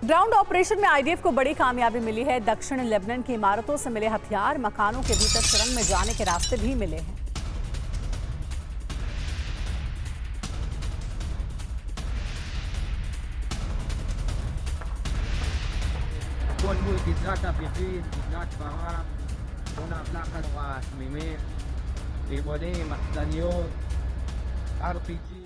Ground operation में IDF को बड़ी कामयाबी मिली है। दक्षिण लेबनान की इमारतों से मिले हथियार मकानों के भीतर सुरंग में जाने के रास्ते भी मिले हैं। RPG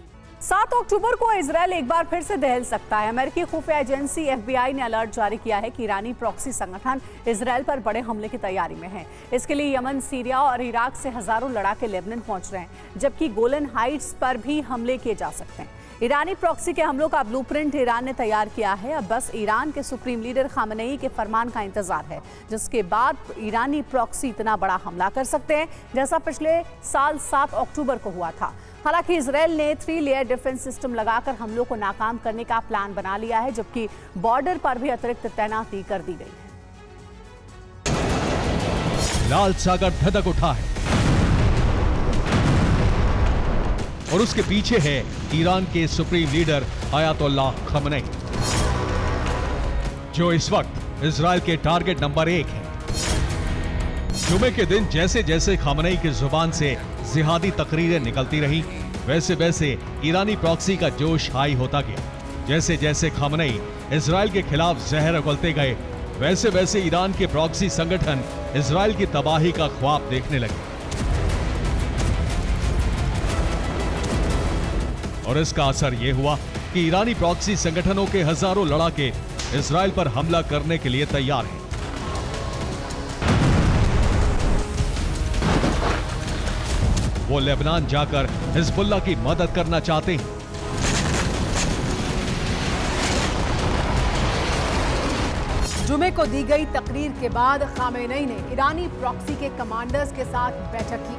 7 अक्टूबर को इजरायल एक बार फिर से दहल सकता है। अमेरिकी खुफिया एजेंसी FBI ने अलर्ट जारी किया है कि ईरानी प्रॉक्सी संगठन इजरायल पर बड़े हमले की तैयारी में है। इसके लिए यमन, सीरिया और इराक से हजारों लड़ाके लेबनान पहुंच रहे हैं, जबकि गोलन हाइट्स पर भी हमले किए जा सकते हैं। ईरानी प्रॉक्सी के हमलों का ब्लूप्रिंट ईरान ने तैयार किया है। अब बस ईरान के सुप्रीम लीडर खामेनेई के फरमान का इंतजार है, जिसके बाद ईरानी प्रॉक्सी इतना बड़ा हमला कर सकते हैं जैसा पिछले साल 7 अक्टूबर को हुआ था। हालांकि इजरायल ने 3 लेयर डिफेंस सिस्टम लगाकर हमलों को नाकाम करने का प्लान बना लिया है, जबकि बॉर्डर पर भी अतिरिक्त तैनाती कर दी गई है। लाल सागर धधक उठा है और उसके पीछे है ईरान के सुप्रीम लीडर आयतुल्लाह खामेनेई, जो इस वक्त इजरायल के टारगेट नंबर 1 है। जुमे के दिन जैसे जैसे खामेनेई की जुबान से जिहादी तकरीरें निकलती रही, वैसे वैसे ईरानी प्रॉक्सी का जोश हाई होता गया। जैसे जैसे खामेनेई इजरायल के खिलाफ जहर उगलते गए, वैसे वैसे ईरान के प्रॉक्सी संगठन इजरायल की तबाही का ख्वाब देखने लगे। और इसका असर यह हुआ कि ईरानी प्रॉक्सी संगठनों के हजारों लड़ाके इजरायल पर हमला करने के लिए तैयार हैं। वो लेबनान जाकर हिजबुल्लाह की मदद करना चाहते हैं। जुमे को दी गई तकरीर के बाद खामेनेई ने ईरानी प्रॉक्सी के कमांडर्स के साथ बैठक की।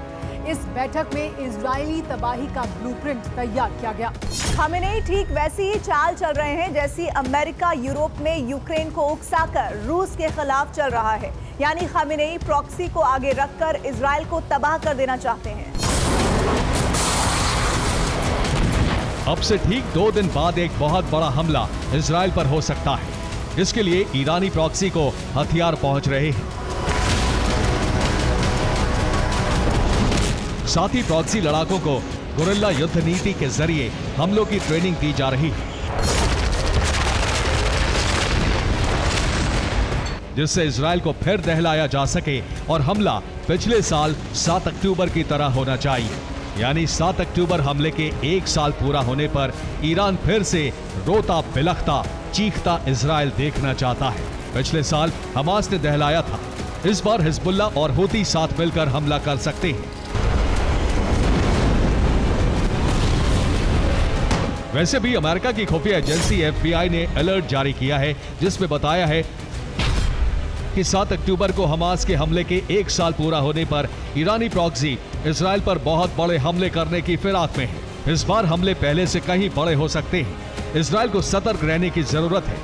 इस बैठक में इजरायली तबाही का ब्लूप्रिंट तैयार किया गया। खामेनेई ठीक वैसी ही चाल चल रहे हैं जैसी अमेरिका यूरोप में यूक्रेन को उकसाकर रूस के खिलाफ चल रहा है। यानी खामेनेई प्रॉक्सी को आगे रखकर इजरायल को तबाह कर देना चाहते हैं। अब से ठीक 2 दिन बाद एक बहुत बड़ा हमला इजरायल पर हो सकता है। इसके लिए ईरानी प्रॉक्सी को हथियार पहुंच रहे हैं। साथ ही प्रॉक्सी लड़ाकों को गुरिल्ला युद्ध नीति के जरिए हमलों की ट्रेनिंग दी जा रही है, जिससे इजरायल को फिर दहलाया जा सके और हमला पिछले साल 7 अक्टूबर की तरह होना चाहिए। यानी 7 अक्टूबर हमले के 1 साल पूरा होने पर ईरान फिर से रोता बिलखता चीखता इजरायल देखना चाहता है। पिछले साल हमास ने दहलाया था, इस बार हिजबुल्लाह और हूती साथ मिलकर हमला कर सकते हैं। वैसे भी अमेरिका की खुफिया एजेंसी FBI ने अलर्ट जारी किया है, जिसमें बताया है कि 7 अक्टूबर को हमास के हमले के 1 साल पूरा होने पर ईरानी प्रॉक्सी इजरायल पर बहुत बड़े हमले करने की फिराक में है। इस बार हमले पहले से कहीं बड़े हो सकते हैं। इजरायल को सतर्क रहने की जरूरत है।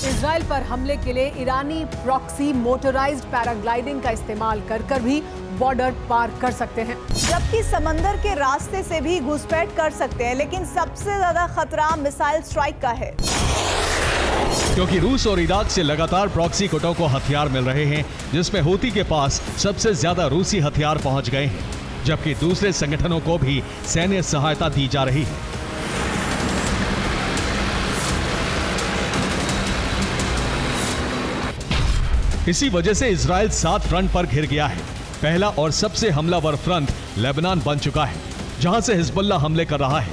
इजरायल पर हमले के लिए ईरानी प्रॉक्सी मोटराइज्ड पैराग्लाइडिंग का इस्तेमाल कर भी बॉर्डर पार कर सकते हैं, जबकि समंदर के रास्ते से भी घुसपैठ कर सकते हैं। लेकिन सबसे ज्यादा खतरा मिसाइल स्ट्राइक का है, क्योंकि रूस और इराक से लगातार प्रॉक्सी गुटों को हथियार मिल रहे हैं, जिसमें हूती के पास सबसे ज्यादा रूसी हथियार पहुंच गए हैं, जबकि दूसरे संगठनों को भी सैन्य सहायता दी जा रही है। इसी वजह से इजरायल 7 फ्रंट पर घिर गया है। पहला और सबसे हमलावर फ्रंट लेबनान बन चुका है, जहां से हिजबुल्लाह हमले कर रहा है।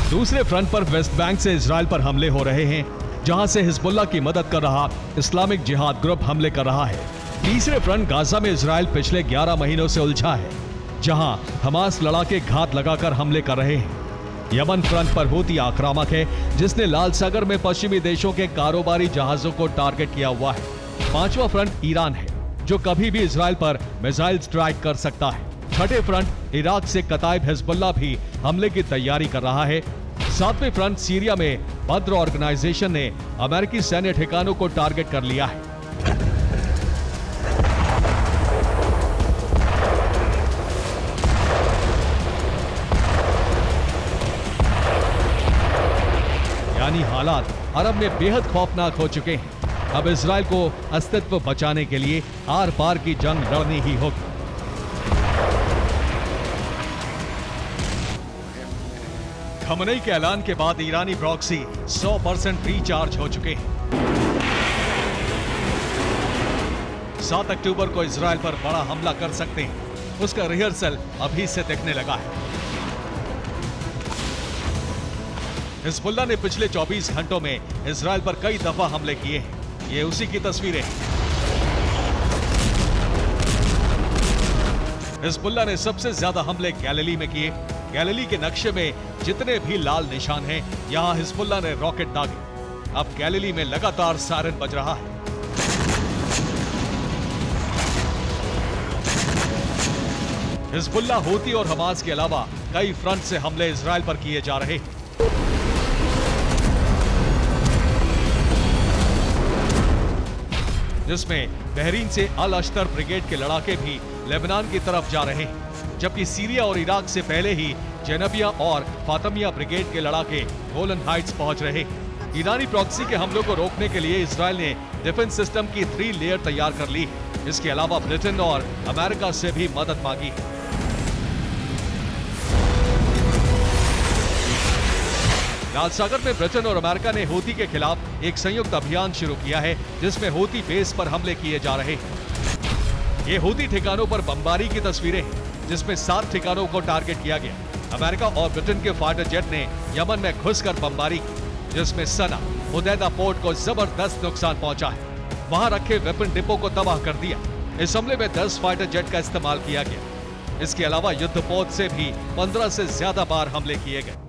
दूसरे फ्रंट पर वेस्ट बैंक से इजरायल पर हमले हो रहे हैं, जहां से हिजबुल्लाह की मदद कर रहा इस्लामिक जिहाद ग्रुप हमले कर रहा है। तीसरे फ्रंट गाजा में इजरायल पिछले 11 महीनों से उलझा है, जहां हमास लड़ाके घात लगाकर हमले कर रहे हैं। यमन फ्रंट पर हूती आक्रामक है, जिसने लाल सागर में पश्चिमी देशों के कारोबारी जहाजों को टारगेट किया हुआ है। 5वां फ्रंट ईरान है, जो कभी भी इजरायल पर मिसाइल स्ट्राइक कर सकता है। 6ठे फ्रंट इराक से कताइब हिजबुल्लाह भी हमले की तैयारी कर रहा है। 7वें फ्रंट सीरिया में बद्र ऑर्गेनाइजेशन ने अमेरिकी सैन्य ठिकानों को टारगेट कर लिया है। यानी हालात अरब में बेहद खौफनाक हो चुके हैं। अब इजराइल को अस्तित्व बचाने के लिए आर पार की जंग लड़नी ही होगी। खमेनी के ऐलान के बाद ईरानी प्रॉक्सी 100% रिचार्ज हो चुके हैं। 7 अक्टूबर को इजराइल पर बड़ा हमला कर सकते हैं, उसका रिहर्सल अभी से दिखने लगा है। हिजबुल्लाह ने पिछले 24 घंटों में इजराइल पर कई दफा हमले किए हैं। ये उसी की तस्वीरें हैं। हिजबुल्लाह ने सबसे ज्यादा हमले गैलिली में किए। गैलिली के नक्शे में जितने भी लाल निशान हैं, यहां हिजबुल्लाह ने रॉकेट दागे। अब गैलिली में लगातार सायरन बज रहा है। हिजबुल्लाह, हूती और हमास के अलावा कई फ्रंट से हमले इजराइल पर किए जा रहे हैं। जिसमें बहरीन से अल अश्तर ब्रिगेड के लड़ाके भी लेबनान की तरफ जा रहे हैं, जबकि सीरिया और इराक से पहले ही जेनबिया और फातमिया ब्रिगेड के लड़ाके गोलन हाइट्स पहुंच रहे हैं। ईरानी प्रॉक्सी के हमलों को रोकने के लिए इजराइल ने डिफेंस सिस्टम की 3 लेयर तैयार कर ली है। इसके अलावा ब्रिटेन और अमेरिका से भी मदद मांगी है। लाल सागर में ब्रिटेन और अमेरिका ने हूती के खिलाफ एक संयुक्त अभियान शुरू किया है, जिसमें हूती बेस पर हमले किए जा रहे हैं। ये हूती ठिकानों पर बमबारी की तस्वीरें हैं, जिसमें 7 ठिकानों को टारगेट किया गया। अमेरिका और ब्रिटेन के फाइटर जेट ने यमन में घुसकर बमबारी की, जिसमें सना हुदैदा पोर्ट को जबरदस्त नुकसान पहुंचा है। वहां रखे वेपन डिपो को तबाह कर दिया। इस हमले में 10 फाइटर जेट का इस्तेमाल किया गया। इसके अलावा युद्धपोत से भी 15 से ज्यादा बार हमले किए गए।